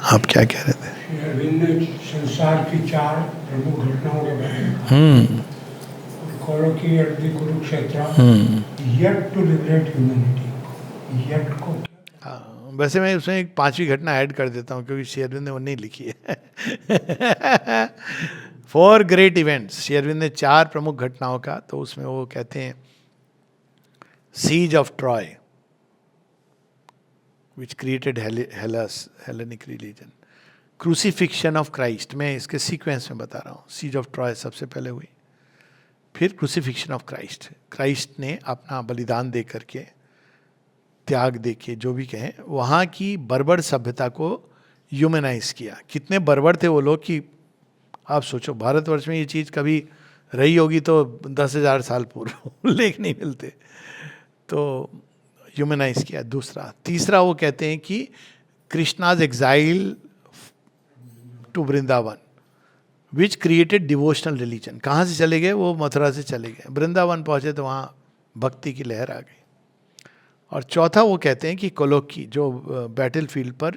आप क्या कह रहे थे? श्री अरविंद ने संसार की 4 प्रमुख घटनाओं के बारे में कहा। Colloquy at the Kurukshetra, yet to liberate humanity. Yet को वैसे मैं उसमें एक 5वीं घटना ऐड कर देता हूँ, क्योंकि श्री अरविंद ने वो नहीं लिखी है। 4 ग्रेट इवेंट्स, श्री अरविंद ने 4 प्रमुख घटनाओं का, तो उसमें वो कहते हैं siege of Troy which created Hellenic religion, crucifixion of Christ, मैं इसके सीक्वेंस में बता रहा हूँ। सीज ऑफ ट्रॉय सबसे पहले हुई, फिर क्रूसिफिक्शन ऑफ क्राइस्ट, क्राइस्ट ने अपना बलिदान दे करके, त्याग दे के, जो भी कहें, वहाँ की बर्बर सभ्यता को ह्यूमनाइज किया। कितने बर्बर थे वो लोग कि आप सोचो, भारतवर्ष में ये चीज़ कभी रही होगी तो 10,000 साल पूर्व लेख नहीं मिलते, तो ह्यूमनाइज किया। दूसरा, तीसरा वो कहते हैं कि Krishna's exile to Vrindavan which created devotional religion. कहाँ से चले गए वो? मथुरा से चले गए, वृंदावन पहुँचे तो वहाँ भक्ति की लहर आ गई। और चौथा वो कहते हैं कि कोलोकी, जो बैटल फील्ड पर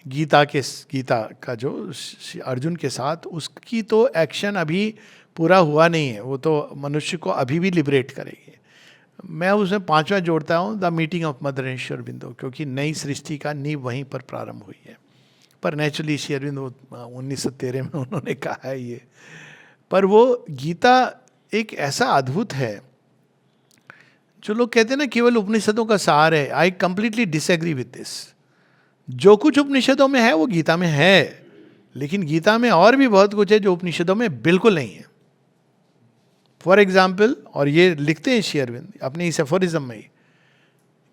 गीता का जो अर्जुन के साथ, उसकी तो एक्शन अभी पूरा हुआ नहीं है, वो तो मनुष्य को अभी भी लिबरेट करेगी। मैं उसमें 5वां जोड़ता हूँ, the meeting of mother and Shri Aurobindo, क्योंकि नई सृष्टि का नींव वहीं पर प्रारंभ हुई है। पर नेचुरली श्री अरविंद 1913 में उन्होंने कहा है ये, पर वो गीता एक ऐसा अद्भुत है, जो लोग कहते हैं ना केवल उपनिषदों का सार है। I completely disagree with this. जो कुछ उपनिषदों में है वो गीता में है, लेकिन गीता में और भी बहुत कुछ है जो उपनिषदों में बिल्कुल नहीं है। फॉर एग्जाम्पल, और ये लिखते हैं श्री अरविंद अपने इस एफोरिज्म में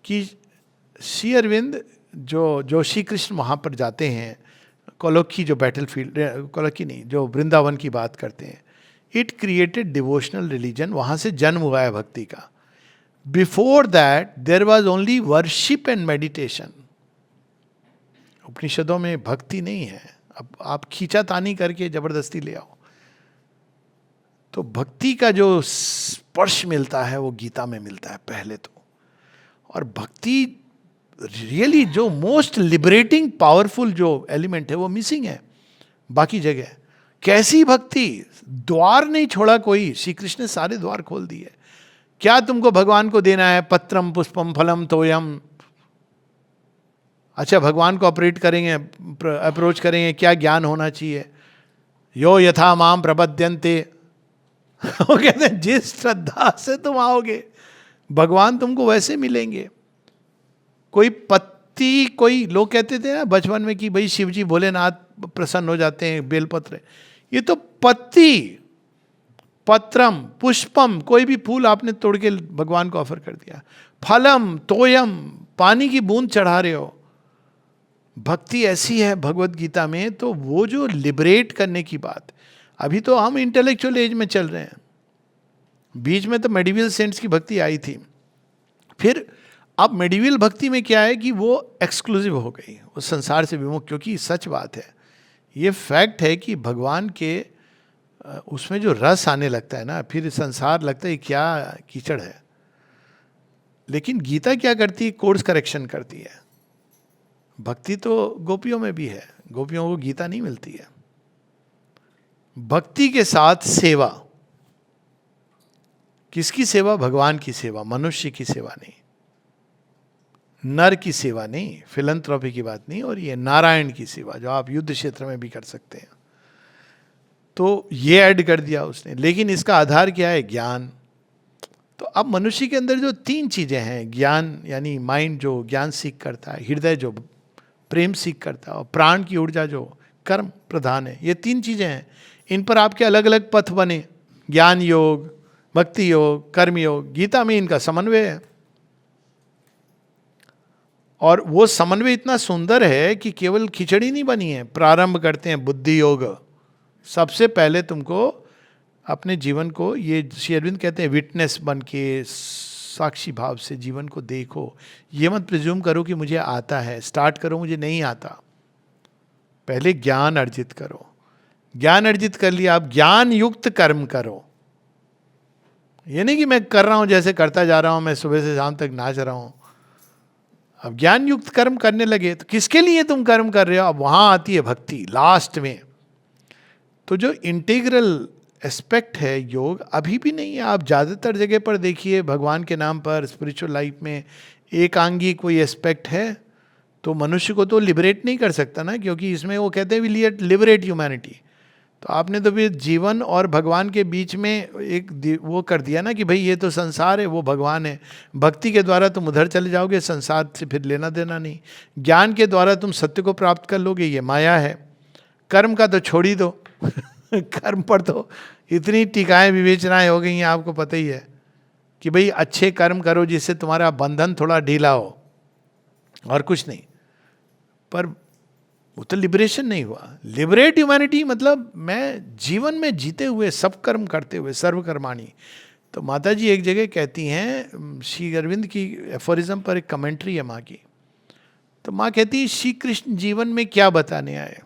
कि श्री अरविंद जो श्री कृष्ण वहाँ पर जाते हैं, कोलोकी जो बैटल फील्ड, कोलोकी नहीं, जो वृंदावन की बात करते हैं, इट क्रिएटेड डिवोशनल रिलीजन, वहाँ से जन्म हुआ है भक्ति का। Before that there was only worship and meditation. उपनिषदों में भक्ति नहीं है। अब आप खींचातानी करके जबरदस्ती ले आओ, तो भक्ति का जो स्पर्श मिलता है वो गीता में मिलता है पहले तो। और भक्ति रियली जो मोस्ट लिबरेटिंग पावरफुल जो एलिमेंट है वो मिसिंग है बाकी जगह। कैसी भक्ति, द्वार नहीं छोड़ा कोई, श्री कृष्ण ने सारे द्वार खोल दिए। क्या तुमको भगवान को देना है? पत्रम पुष्पम फलम तोयम। अच्छा, भगवान को ऑपरेट करेंगे, अप्रोच करेंगे, क्या ज्ञान होना चाहिए? यो यथा माम प्रपद्यन्ते। वो कहते हैं जिस श्रद्धा से तुम आओगे भगवान तुमको वैसे मिलेंगे। कोई पत्ती, कोई लोग कहते थे ना बचपन में कि भाई शिव जी भोलेनाथ प्रसन्न हो जाते हैं, बेलपत्र, ये तो पत्ती, पत्रम पुष्पम, कोई भी फूल आपने तोड़ के भगवान को ऑफर कर दिया। फलम तोयम, पानी की बूंद चढ़ा रहे हो। भक्ति ऐसी है भगवत गीता में। तो वो जो लिबरेट करने की बात, अभी तो हम इंटेलेक्चुअल एज में चल रहे हैं, बीच में तो मेडिवल सेंट्स की भक्ति आई थी। फिर अब मेडिवल भक्ति में क्या है कि वो एक्सक्लूसिव हो गई, वो संसार से विमुख। क्योंकि सच बात है, ये फैक्ट है कि भगवान के उसमें जो रस आने लगता है ना, फिर संसार लगता है क्या कीचड़ है। लेकिन गीता क्या करती है? कोर्स करेक्शन करती है। भक्ति तो गोपियों में भी है, गोपियों को गीता नहीं मिलती है। भक्ति के साथ सेवा, किसकी सेवा? भगवान की सेवा, मनुष्य की सेवा नहीं, नर की सेवा नहीं, फिलंथ्रॉपी की बात नहीं, और ये नारायण की सेवा जो आप युद्ध क्षेत्र में भी कर सकते हैं। तो ये ऐड कर दिया उसने। लेकिन इसका आधार क्या है? ज्ञान। तो अब मनुष्य के अंदर जो 3 चीजें हैं, ज्ञान यानी माइंड जो ज्ञान सीख करता है, हृदय जो प्रेम सीख करता है, और प्राण की ऊर्जा जो कर्म प्रधान है, ये 3 चीजें हैं। इन पर आपके अलग अलग पथ बने, ज्ञान योग, भक्ति योग, कर्म योग। गीता में इनका समन्वय है, और वो समन्वय इतना सुंदर है कि केवल खिचड़ी नहीं बनी है। प्रारंभ करते हैं बुद्धि योग। सबसे पहले तुमको अपने जीवन को, ये श्री अरविंद कहते हैं, विटनेस बन के साक्षी भाव से जीवन को देखो। ये मत प्रिज्यूम करो कि मुझे आता है, स्टार्ट करो मुझे नहीं आता। पहले ज्ञान अर्जित करो। ज्ञान अर्जित कर लिया, आप ज्ञान युक्त कर्म करो। ये नहीं कि मैं कर रहा हूं जैसे करता जा रहा हूं, मैं सुबह से शाम तक नाच रहा हूं। अब ज्ञान युक्त कर्म करने लगे तो किसके लिए तुम कर्म कर रहे हो? अब वहां आती है भक्ति लास्ट में। तो जो इंटीग्रल एस्पेक्ट है योग अभी भी नहीं है। आप ज़्यादातर जगह पर देखिए भगवान के नाम पर स्पिरिचुअल लाइफ में एकांगी कोई एस्पेक्ट है तो मनुष्य को तो लिबरेट नहीं कर सकता ना, क्योंकि इसमें वो कहते हैं विल लिबरेट ह्यूमैनिटी। तो आपने तो फिर जीवन और भगवान के बीच में एक वो कर दिया ना कि भाई ये तो संसार है, वो भगवान है। भक्ति के द्वारा तुम उधर चले जाओगे, संसार से फिर लेना देना नहीं। ज्ञान के द्वारा तुम सत्य को प्राप्त कर लोगे, ये माया है। कर्म का तो छोड़ ही दो कर्म पर तो इतनी टीकाएं विवेचनाएं हो गई हैं, आपको पता ही है कि भाई अच्छे कर्म करो जिससे तुम्हारा बंधन थोड़ा ढीला हो, और कुछ नहीं। पर वो तो लिबरेशन नहीं हुआ। लिबरेट ह्यूमैनिटी मतलब मैं जीवन में जीते हुए, सब कर्म करते हुए, सर्वकर्माणी। तो माता जी एक जगह कहती हैं, श्री अरविंद की एफोरिज्म पर एक कमेंट्री है माँ की। तो माँ कहती है श्री कृष्ण जीवन में क्या बताने आए?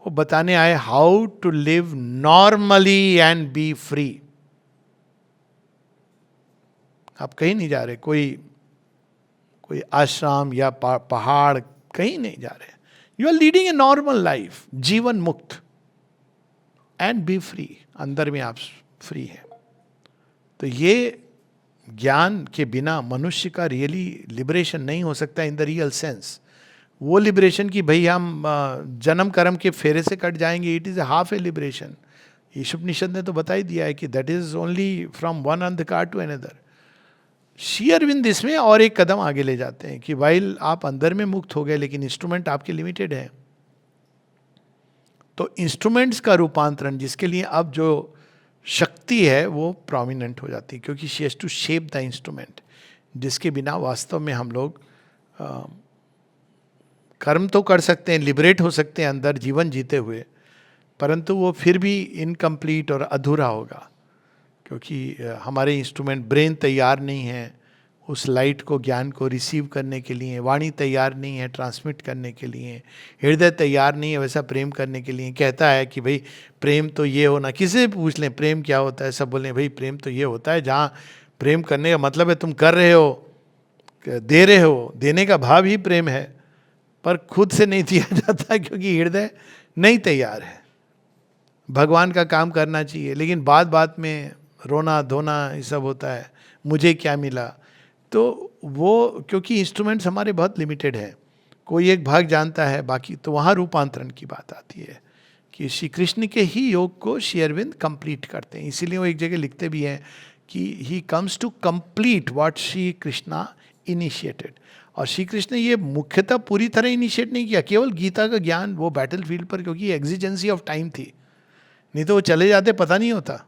वो बताने आए how to live normally and be free. आप कहीं नहीं जा रहे, कोई आश्रम या पहाड़, कहीं नहीं जा रहे। You are leading a normal life, जीवन मुक्त, एंड बी फ्री। अंदर में आप फ्री हैं। तो ये ज्ञान के बिना मनुष्य का रियली लिबरेशन नहीं हो सकता इन द रियल सेंस। वो लिबरेशन कि भाई हम जन्म कर्म के फेरे से कट जाएंगे, it is a half A liberation. Ishopanishad ने तो बता ही दिया है कि that is only from one अंधकार टू अनदर। श्री अरविंद इसमें और एक कदम आगे ले जाते हैं कि वाइल आप अंदर में मुक्त हो गए लेकिन इंस्ट्रूमेंट आपके लिमिटेड है। तो इंस्ट्रूमेंट्स का रूपांतरण, जिसके लिए अब जो शक्ति है वो प्रोमिनेंट हो जाती है, क्योंकि she has to shape the instrument, जिसके बिना वास्तव में हम लोग कर्म तो कर सकते हैं, लिबरेट हो सकते हैं अंदर जीवन जीते हुए, परंतु वो फिर भी इनकम्प्लीट और अधूरा होगा, क्योंकि हमारे इंस्ट्रूमेंट, ब्रेन तैयार नहीं है उस लाइट को, ज्ञान को रिसीव करने के लिए, वाणी तैयार नहीं है ट्रांसमिट करने के लिए, हृदय तैयार नहीं है वैसा प्रेम करने के लिए। कहता है कि भाई प्रेम तो ये होना, किसी से पूछ लें प्रेम क्या होता है, सब बोलें भाई प्रेम तो ये होता है जहाँ प्रेम करने का मतलब है तुम कर रहे हो, दे रहे हो, देने का भाव ही प्रेम है, पर खुद से नहीं दिया जाता क्योंकि हृदय नहीं तैयार है। भगवान का काम करना चाहिए लेकिन बात बात में रोना धोना ये सब होता है, मुझे क्या मिला। तो वो क्योंकि इंस्ट्रूमेंट्स हमारे बहुत लिमिटेड है, कोई एक भाग जानता है बाकी, तो वहाँ रूपांतरण की बात आती है कि श्री कृष्ण के ही योग को श्री अरविंद कंप्लीट करते हैं। इसीलिए वो एक जगह लिखते भी हैं कि he comes to complete what Shri Krishna initiated. और श्री कृष्ण ये मुख्यतः पूरी तरह इनिशिएट नहीं किया, केवल गीता का ज्ञान वो बैटल फील्ड पर, क्योंकि एग्जिजेंसी ऑफ टाइम थी, नहीं तो वो चले जाते पता नहीं होता।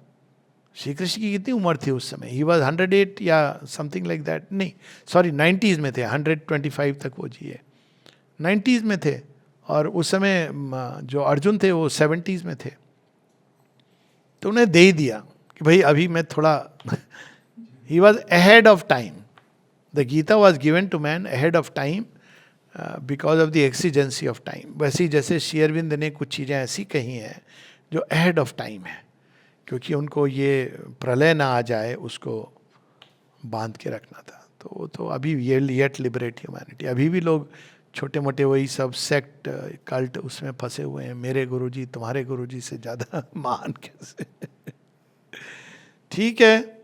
श्री कृष्ण की कितनी उम्र थी उस समय? ही वॉज 108 या समथिंग लाइक दैट, नहीं सॉरी 90s में थे, 125 तक वो जिए, 90s में थे। और उस समय जो अर्जुन थे वो 70s में थे। तो उन्हें दे ही दिया कि भाई अभी मैं थोड़ा he was ahead of time. The Gita was given to man ahead of time because of the exigency of time. वैसे ही जैसे श्री अरविंद ने कुछ चीज़ें ऐसी कही हैं जो अहेड ऑफ टाइम है, क्योंकि उनको ये प्रलय ना आ जाए उसको बांध के रखना था। तो वो तो अभी ये येट लिबरेट ह्यूमैनिटी, अभी भी लोग छोटे मोटे वही सब सेक्ट कल्ट उसमें फंसे हुए हैं, मेरे गुरुजी तुम्हारे गुरुजी से ज़्यादा महान कैसे। ठीक है।